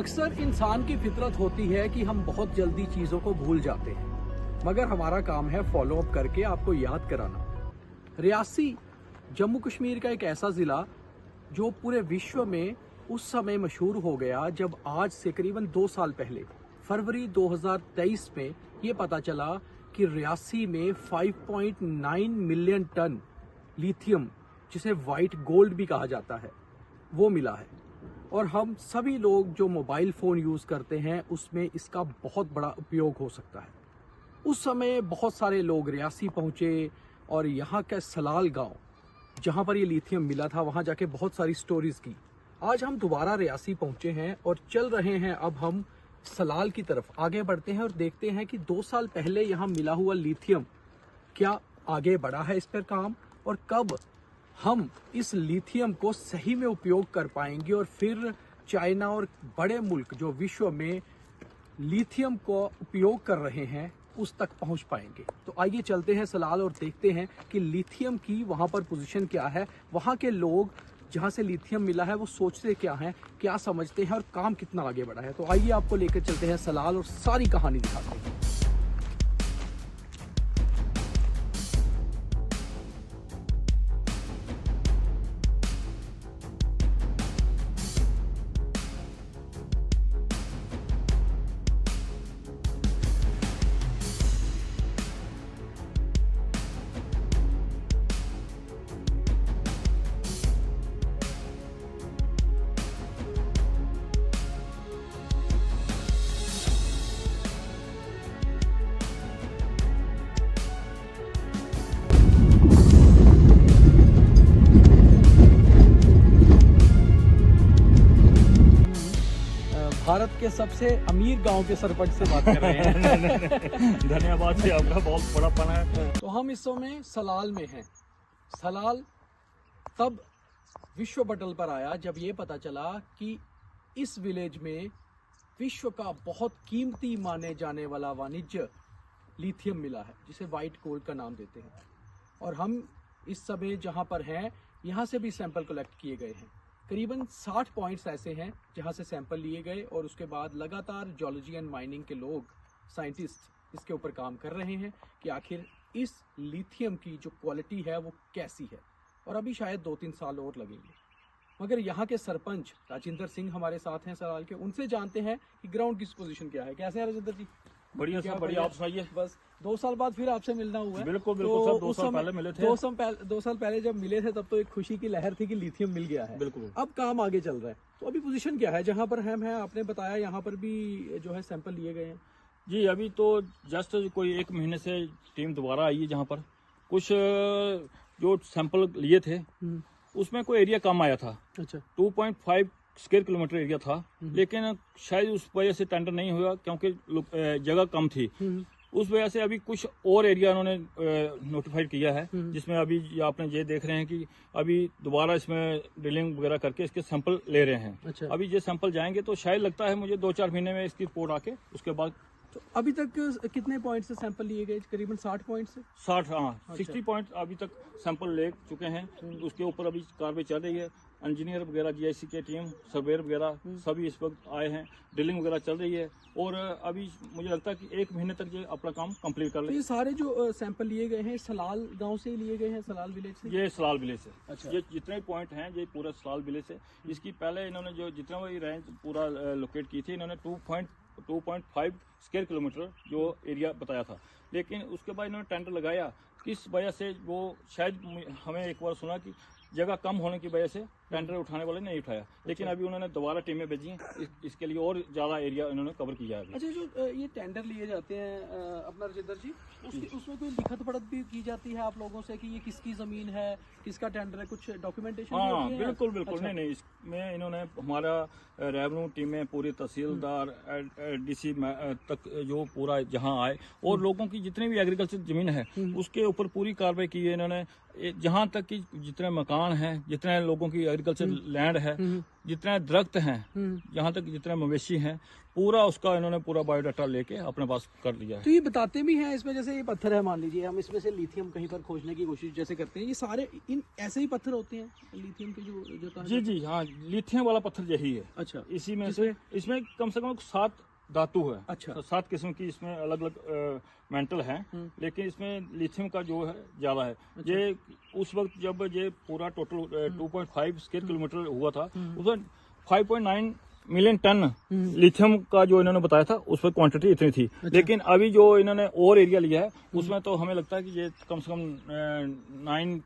अक्सर इंसान की फितरत होती है कि हम बहुत जल्दी चीज़ों को भूल जाते हैं, मगर हमारा काम है फॉलो अप करके आपको याद कराना। रियासी जम्मू कश्मीर का एक ऐसा ज़िला जो पूरे विश्व में उस समय मशहूर हो गया जब आज से करीबन 2 साल पहले फरवरी 2023 में ये पता चला कि रियासी में 5.9 मिलियन टन लिथियम, जिसे वाइट गोल्ड भी कहा जाता है, वो मिला है। और हम सभी लोग जो मोबाइल फ़ोन यूज़ करते हैं उसमें इसका बहुत बड़ा उपयोग हो सकता है। उस समय बहुत सारे लोग रियासी पहुँचे और यहाँ का सलाल गांव जहाँ पर ये लिथियम मिला था वहाँ जाके बहुत सारी स्टोरीज़ की। आज हम दोबारा रियासी पहुँचे हैं और चल रहे हैं, अब हम सलाल की तरफ आगे बढ़ते हैं और देखते हैं कि 2 साल पहले यहाँ मिला हुआ लिथियम क्या आगे बढ़ा है इस पर काम, और कब हम इस लिथियम को सही में उपयोग कर पाएंगे और फिर चाइना और बड़े मुल्क जो विश्व में लिथियम को उपयोग कर रहे हैं उस तक पहुंच पाएंगे। तो आइए चलते हैं सलाल और देखते हैं कि लिथियम की वहां पर पोजीशन क्या है, वहां के लोग जहां से लिथियम मिला है वो सोचते क्या हैं, क्या समझते हैं और काम कितना आगे बढ़ा है। तो आइए आपको लेकर चलते हैं सलाल और सारी कहानी दिखाते हैं। भारत के सबसे अमीर गांव के सरपंच से बात कर रहे हैं। धन्यवाद जी, आपका बहुत बड़ापन है। तो हम इस समय सलाल में हैं। सलाल तब विश्व पटल पर आया जब ये पता चला कि इस विलेज में विश्व का बहुत कीमती माने जाने वाला वाणिज्य लिथियम मिला है, जिसे वाइट गोल्ड का नाम देते हैं। और हम इस समय जहाँ पर हैं यहाँ से भी सैंपल कलेक्ट किए गए हैं। करीबन 60 पॉइंट्स ऐसे हैं जहाँ से सैंपल लिए गए और उसके बाद लगातार जियोलॉजी एंड माइनिंग के लोग, साइंटिस्ट इसके ऊपर काम कर रहे हैं कि आखिर इस लिथियम की जो क्वालिटी है वो कैसी है। और अभी शायद 2-3 साल और लगेंगे। मगर यहाँ के सरपंच राजेंद्र सिंह हमारे साथ हैं सलाल के, उनसे जानते हैं कि ग्राउंड की पोजीशन क्या है। कैसे हैं राजेंद्र जी? बढ़िया सर, बढ़िया। आप सुनाइए। बस 2 साल बाद फिर आपसे मिलना हुआ है। बिल्कुल बिल्कुल तो सर, 2 साल पहले मिले थे। 2 साल पहले जब मिले थे तब तो एक खुशी की लहर थी कि लिथियम मिल गया है। बिल्कुल। अब काम आगे चल रहा है। तो अभी पोजीशन क्या है जहाँ पर हम हैं? आपने बताया यहाँ पर भी जो है सैंपल लिए गए हैं। जी, अभी तो जस्ट कोई 1 महीने से टीम दोबारा आई है। जहाँ पर कुछ जो सैंपल लिए थे उसमें कोई एरिया कम आया था। अच्छा। 2.5 स्क्वायर किलोमीटर एरिया था, लेकिन शायद उस वजह से टेंडर नहीं हुआ क्योंकि जगह कम थी। उस वजह से अभी कुछ और एरिया उन्होंने नोटिफाइड किया है, जिसमें अभी आपने ये देख रहे हैं कि अभी दोबारा इसमें ड्रिलिंग वगैरह करके इसके सैंपल ले रहे हैं। अच्छा। अभी ये सैंपल जाएंगे तो शायद लगता है मुझे 2-4 महीने में इसकी रिपोर्ट आके उसके बाद। तो अभी तक कितने पॉइंट से सैंपल लिए गए? करीबन 60 पॉइंट से 60, हाँ, अच्छा। 60 पॉइंट अभी तक सैंपल ले चुके हैं। उसके ऊपर अभी कार्रवाई चल रही है। इंजीनियर वगैरह, जीआईसी के टीम, सर्वेयर वगैरह सभी इस वक्त आए हैं। ड्रिलिंग वगैरह चल रही है और अभी मुझे लगता है कि 1 महीने तक ये अपना काम कंप्लीट कर तो ले। ये सारे जो सैंपल लिए गए हैं सलाल गांव से ही लिए गए हैं, सलाल विलेज से? ये सलाल विलेज से। अच्छा। ये जितने पॉइंट हैं ये पूरा सलाल विलेज से। इसकी पहले इन्होंने जो जितना भी रेंज पूरा लोकेट की थी, इन्होंने 2.5 स्क्वायर किलोमीटर जो एरिया बताया था, लेकिन उसके बाद इन्होंने टेंडर लगाया। किस वजह से वो शायद हमें एक बार सुना कि जगह कम होने की वजह से टेंडर उठाने वाले नहीं उठाया, लेकिन अभी उन्होंने दोबारा टीमें भेजी हैं। इसके लिए और ज़्यादा एरिया इन्होंने कवर किया है। अच्छा, जो ये टेंडर लिए जाते हैं अपना राजेंद्र जी, उसमें कोई लिखत पढ़त भी की जाती है आप लोगों से कि ये किसकी ज़मीन है, किसका टेंडर है, कुछ डॉक्यूमेंटेशन? हाँ, बिल्कुल बिल्कुल। अच्छा। नहीं, इसमें इन्होंने हमारा रेवेन्यू टीमें, पूरी तहसीलदार, डीसी तक जो पूरा जहाँ आए और लोगों की जितनी भी एग्रीकल्चर जमीन है उसके ऊपर पूरी कार्रवाई की है इन्होंने। जहाँ तक कि जितने मकान हैं, जितने लोगों की एग्रीकल्चर लैंड है, जितने दरख्त हैं, यहाँ तक जितने मवेशी हैं, पूरा उसका इन्होंने पूरा बायोडाटा लेके अपने पास कर लिया है। तो ये बताते भी हैं इसमें, जैसे ये पत्थर है, मान लीजिए हम इसमें से लिथियम कहीं पर खोजने की कोशिश जैसे करते हैं, ये सारे इन ऐसे ही पत्थर होते हैं लिथियम के जो कहा जी जी हाँ, लिथियम वाला पत्थर यही है। अच्छा, इसी में से इसमें कम से कम 7 धातु है। अच्छा। तो 7 किस्म की इसमें अलग अलग मेंटल हैं, लेकिन इसमें लिथियम का जो है ज्यादा है। ये उस वक्त जब ये पूरा टोटल 2.5 स्क्वायर किलोमीटर हुआ था, उसमें 5.9 मिलियन टन लिथियम का जो इन्होंने बताया था, उस पर क्वांटिटी इतनी थी। लेकिन अभी जो इन्होंने और एरिया लिया है, उसमें तो हमें लगता है कि ये कम से कम 9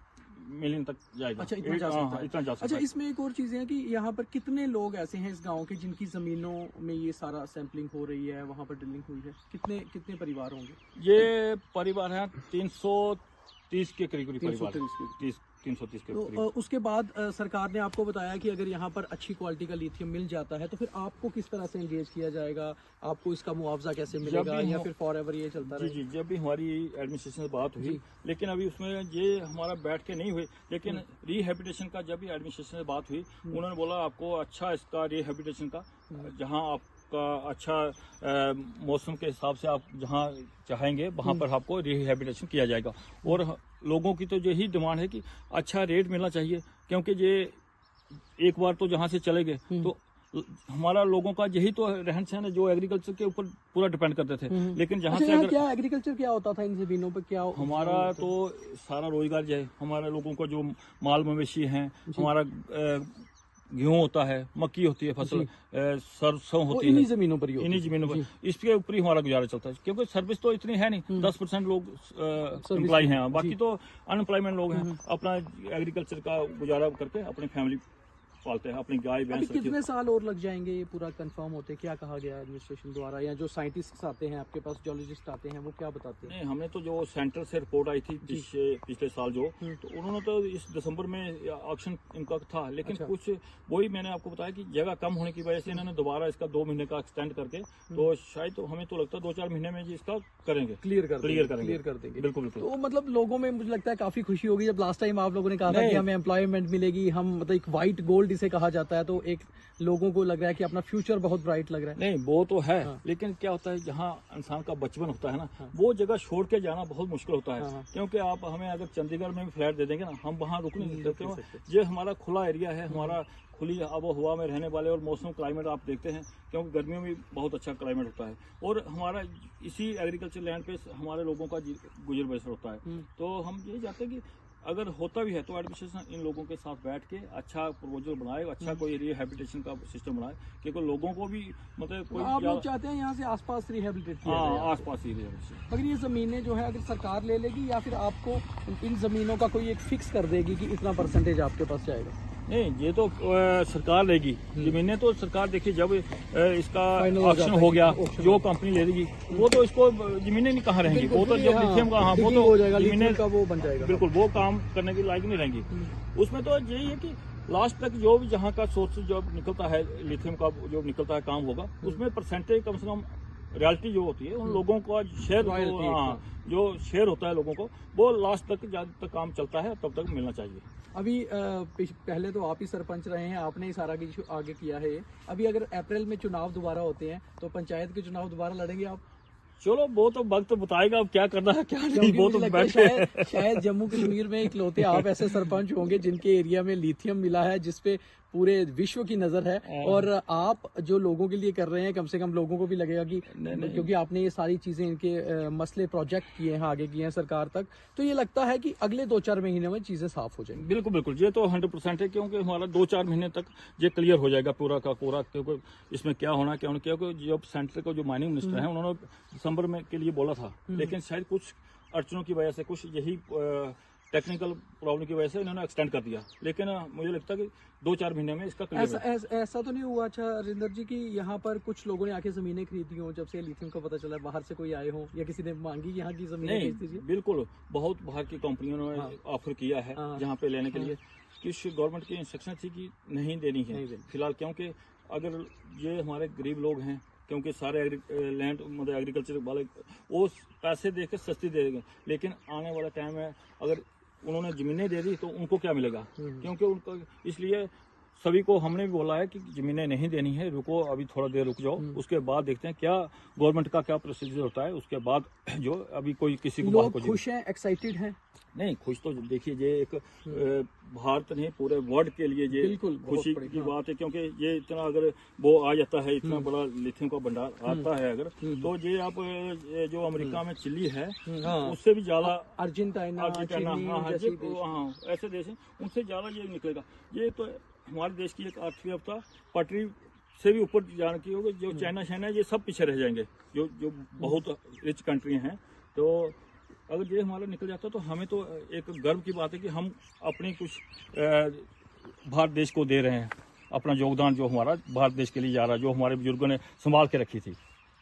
मिलियन तक जाएगा। अच्छा, इतना जा सकता है। इतना जा सकता अच्छा, है। इसमें एक और चीज़ है कि यहाँ पर कितने लोग ऐसे हैं इस गांव के जिनकी ज़मीनों में ये सारा सैंपलिंग हो रही है, वहाँ पर ड्रिलिंग हुई है, कितने कितने परिवार होंगे? ये परिवार है 330 के करीब परिवार, 330 के तो करीब। उसके बाद सरकार ने आपको बताया कि अगर यहाँ पर अच्छी क्वालिटी का लिथियम मिल जाता है तो फिर आपको किस तरह से एंगेज किया जाएगा, आपको इसका मुआवजा कैसे मिलेगा, या फिर फॉर एवर ये चलता जी रहेगा? जी, जब भी हमारी एडमिनिस्ट्रेशन से बात हुई, लेकिन अभी उसमें ये हमारा बैठ के नहीं हुई, लेकिन रिहेबिटेशन का जब भी एडमिनिस्ट्रेशन से बात हुई, उन्होंने बोला आपको अच्छा इसका रिहेबिटेशन का, जहां आपका अच्छा मौसम के हिसाब से आप जहां चाहेंगे वहां पर आपको रिहेबिटेशन किया जाएगा। और लोगों की तो यही डिमांड है कि अच्छा रेट मिलना चाहिए, क्योंकि ये एक बार तो जहां से चले गए तो हमारा लोगों का यही तो रहन सहन है, जो एग्रीकल्चर के ऊपर पूरा डिपेंड करते थे। लेकिन जहाँ से अगर क्या एग्रीकल्चर क्या होता था इन जमीनों पर, क्या हमारा तो सारा रोजगार जो है, हमारे लोगों को जो माल मवेशी हैं, हमारा गेहूं होता है, मक्की होती है फसल, सरसों होती है, इन्हीं जमीनों पर इन्हीं जमीनों पर, इसके ऊपर ही हमारा गुजारा चलता है। क्योंकि सर्विस तो इतनी है नहीं, 10% लोग एम्प्लॉय हैं, बाकी तो अनएम्प्लॉयमेंट लोग हैं, अपना एग्रीकल्चर का गुजारा करके अपनी फैमिली पालते हैं, अपनी गाय अभी भैंस। कितने साल और लग जाएंगे ये पूरा कंफर्म होते? क्या कहा गया एडमिनिस्ट्रेशन द्वारा, या जो साइंटिस्ट आते हैं आपके पास, जियोलॉजिस्ट आते हैं, वो क्या बताते हैं? नहीं, हमने तो जो सेंटर से रिपोर्ट आई थी पिछले साल जो, तो उन्होंने तो इस दिसंबर में ऑक्शन इनका था, लेकिन कुछ वही मैंने आपको बताया कि जगह कम होने की वजह से इन्होंने दोबारा इसका 2 महीने का एक्सटेंड करके, तो शायद तो हमें तो लगता है 2-4 महीने में इसका करेंगे, क्लियर कर देंगे। बिल्कुल बिल्कुल। तो मतलब लोगों में मुझे लगता है काफी खुशी होगी जब लास्ट टाइम आप लोगों ने कहा था कि हमें एम्प्लॉयमेंट मिलेगी, हम मतलब एक व्हाइट गोल्ड इसे कहा जाता है, तो एक लोगों को लग रहा है कि अपना फ्यूचर बहुत ब्राइट लग रहा है। नहीं, वो तो है, लेकिन क्या होता है, जहाँ इंसान का बचपन होता है ना, वो जगह छोड़ के जाना बहुत मुश्किल होता है। क्योंकि आप हमें अगर चंडीगढ़ में भी फ्लैट दे देंगे ना, हम वहाँ रुक नहीं सकते। ये हमारा खुला एरिया है, हमारा खुली आबो हवा में रहने वाले, और मौसम क्लाइमेट आप देखते हैं, क्योंकि गर्मियों में बहुत अच्छा क्लाइमेट होता है, और हमारा इसी एग्रीकल्चर लैंड पे हमारे लोगों का गुजर बसर होता है। तो हम यही चाहते हैं कि अगर होता भी है तो एडमिनिस्ट्रेशन इन लोगों के साथ बैठ के अच्छा प्रपोजल बनाए, अच्छा कोई रिहेबिलिटेशन का सिस्टम बनाए, क्योंकि लोगों को भी मतलब कोई आप लोग चाहते हैं यहाँ से आसपास रिहेबिलिटेट किया हाँ, जाए? आसपास ही रिहेबिलिटेशन। अगर ये जमीनें जो है अगर सरकार ले लेगी, या फिर आपको इन जमीनों का कोई एक फिक्स कर देगी कि इतना परसेंटेज आपके पास जाएगा? नहीं, ये तो सरकार लेगी जमीनें, तो सरकार देखिए जब इसका Final ऑक्शन हो गया, जो कंपनी ले लेगी वो तो इसको जमीनें नहीं कहाँ रहेंगी, वो तो जब लिथियम का, हाँ, वो तो हो जाएगा, जमीनें लिथियम का वो बन जाएगा। बिल्कुल, वो काम करने के लायक नहीं रहेंगी। उसमें तो यही है कि लास्ट तक जो भी जहाँ का सोर्स जो निकलता है, लिथियम का जो निकलता है काम होगा, उसमें परसेंटेज कम से कम रॉयल्टी जो होती है उन लोगों का शेयर, हाँ, जो शेयर होता है लोगों को, वो लास्ट तक जब तक काम चलता है तब तक मिलना चाहिए। अभी पहले तो आप ही सरपंच रहे हैं, आपने ही सारा कुछ आगे किया है। अभी अगर अप्रैल में चुनाव दोबारा होते हैं तो पंचायत के चुनाव दोबारा लड़ेंगे आप? चलो, वो तो वक्त बताएगा अब क्या करना है क्या नहीं, वो तो शायद जम्मू कश्मीर में इकलौते आप ऐसे सरपंच होंगे जिनके एरिया में लिथियम मिला है, जिसपे पूरे विश्व की नजर है, और आप जो लोगों के लिए कर रहे हैं, कम से कम लोगों को भी लगेगा कि क्योंकि आपने ये सारी चीजें, इनके मसले प्रोजेक्ट किए हैं, आगे किए हैं सरकार तक, तो ये लगता है कि अगले 2-4 महीने में चीजें साफ हो जाएंगी। बिल्कुल बिल्कुल, ये तो 100% है, क्योंकि हमारा 2-4 महीने तक ये क्लियर हो जाएगा पूरा का पूरा, क्योंकि इसमें क्या होना क्या होना, क्योंकि जब सेंटर को जो माइनिंग मिनिस्टर है उन्होंने दिसंबर में के लिए बोला था, लेकिन शायद कुछ अड़चनों की वजह से, कुछ यही टेक्निकल प्रॉब्लम की वजह से इन्होंने एक्सटेंड कर दिया, लेकिन मुझे लगता है कि 2-4 महीने में इसका क्लियर ऐसा तो नहीं हुआ अच्छा रिंदर जी कि यहाँ पर कुछ लोगों ने आके जमीनें खरीदी हो, जब से लिथियम का पता चला, बाहर से कोई आए हो या किसी ने मांगी यहाँ की जमीनें खरीद दीजिए? बिल्कुल, बहुत बाहर की कंपनियों ने ऑफर किया है जहाँ पे लेने के लिए, किस गवर्नमेंट की इंस्ट्रक्शन थी कि नहीं देनी है फिलहाल, क्योंकि अगर ये हमारे गरीब लोग हैं, क्योंकि सारे लैंड मतलब एग्रीकल्चर वाले वो पैसे दे के सस्ती दे देंगे, लेकिन आने वाला टाइम है, अगर उन्होंने जमीनें दे दी तो उनको क्या मिलेगा, क्योंकि उनको इसलिए सभी को हमने भी बोला है कि जमीनें नहीं देनी है, रुको अभी थोड़ा देर रुक जाओ, उसके बाद देखते हैं क्या गवर्नमेंट का क्या प्रोसीजर होता है, उसके बाद जो अभी कोई किसी को लोग खुश हैं, एक्साइटेड हैं? नहीं, खुश तो देखिए ये एक भारत नहीं पूरे वर्ल्ड के लिए ये बिल्कुल खुशी की बात है, क्योंकि ये इतना अगर वो आ जाता है, इतना बड़ा लिथियम का भंडार आता है अगर, तो ये आप जो अमेरिका में चिली है उससे भी ज्यादा, अर्जेंटीना, हाँ ऐसे देश हैं उनसे ज्यादा ये निकलेगा। ये तो हमारे देश की एक अर्थव्यवस्था पटरी से भी ऊपर जाने की होगी। जो चाइना ये सब पीछे रह जाएंगे, जो बहुत रिच कंट्री हैं। तो अगर ये हमारा निकल जाता तो हमें तो एक गर्व की बात है कि हम अपनी कुछ भारत देश को दे रहे हैं, अपना योगदान जो हमारा भारत देश के लिए जा रहा है, जो हमारे बुजुर्गों ने संभाल के रखी थी।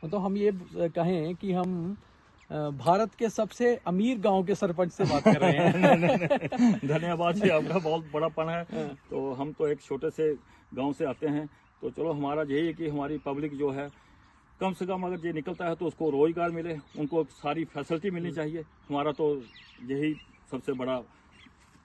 तो हम ये कहें कि हम भारत के सबसे अमीर गांव के सरपंच से बात कर रहे हैं। धन्यवाद जी, आपका बहुत बड़ापन है। तो हम तो एक छोटे से गांव से आते हैं, तो चलो हमारा यही है कि हमारी पब्लिक जो है कम से कम अगर ये निकलता है तो उसको रोजगार मिले, उनको सारी फैसिलिटी मिलनी चाहिए। हमारा तो यही सबसे बड़ा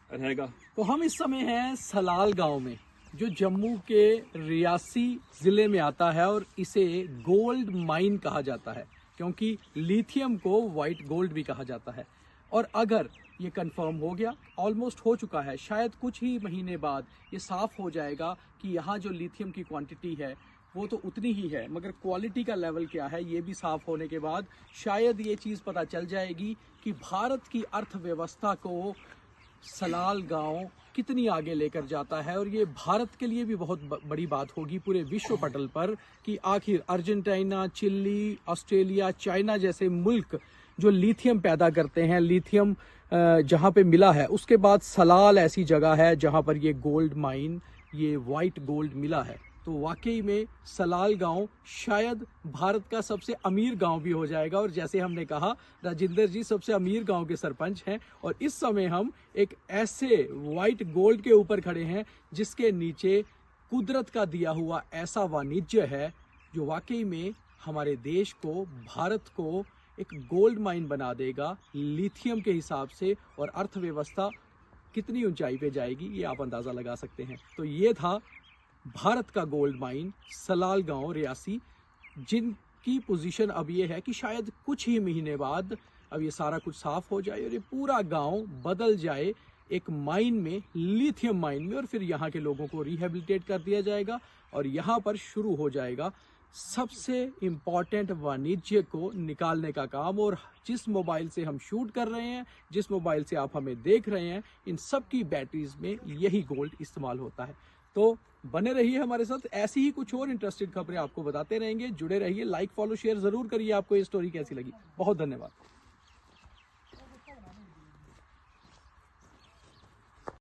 रहेगा। तो हम इस समय हैं सलाल गांव में, जो जम्मू के रियासी जिले में आता है, और इसे गोल्ड माइन कहा जाता है, क्योंकि लिथियम को व्हाइट गोल्ड भी कहा जाता है। और अगर ये कंफर्म हो गया, ऑलमोस्ट हो चुका है, शायद कुछ ही महीने बाद ये साफ हो जाएगा कि यहाँ जो लिथियम की क्वांटिटी है वो तो उतनी ही है, मगर क्वालिटी का लेवल क्या है ये भी साफ होने के बाद शायद ये चीज़ पता चल जाएगी कि भारत की अर्थव्यवस्था को सलाल गांव कितनी आगे लेकर जाता है। और ये भारत के लिए भी बहुत बड़ी बात होगी पूरे विश्व पटल पर, कि आखिर अर्जेंटीना, चिली, ऑस्ट्रेलिया, चाइना जैसे मुल्क जो लिथियम पैदा करते हैं, लिथियम जहां पे मिला है, उसके बाद सलाल ऐसी जगह है जहां पर ये गोल्ड माइन, ये वाइट गोल्ड मिला है। तो वाकई में सलाल गांव शायद भारत का सबसे अमीर गांव भी हो जाएगा। और जैसे हमने कहा, राजिंदर जी सबसे अमीर गांव के सरपंच हैं, और इस समय हम एक ऐसे वाइट गोल्ड के ऊपर खड़े हैं जिसके नीचे कुदरत का दिया हुआ ऐसा वाणिज्य है जो वाकई में हमारे देश को, भारत को एक गोल्ड माइन बना देगा लिथियम के हिसाब से, और अर्थव्यवस्था कितनी ऊंचाई पे जाएगी ये आप अंदाजा लगा सकते हैं। तो ये था भारत का गोल्ड माइन सलाल गांव रियासी, जिनकी पोजीशन अब ये है कि शायद कुछ ही महीने बाद अब ये सारा कुछ साफ हो जाए और ये पूरा गांव बदल जाए एक माइन में, लिथियम माइन में, और फिर यहाँ के लोगों को रिहेबिलिटेट कर दिया जाएगा और यहाँ पर शुरू हो जाएगा सबसे इम्पॉर्टेंट वाणिज्य को निकालने का काम। और जिस मोबाइल से हम शूट कर रहे हैं, जिस मोबाइल से आप हमें देख रहे हैं, इन सब की बैटरीज में यही गोल्ड इस्तेमाल होता है। तो बने रहिए हमारे साथ, ऐसी ही कुछ और इंटरेस्टिंग खबरें आपको बताते रहेंगे। जुड़े रहिए, लाइक फॉलो शेयर जरूर करिए। आपको ये स्टोरी कैसी लगी? बहुत धन्यवाद।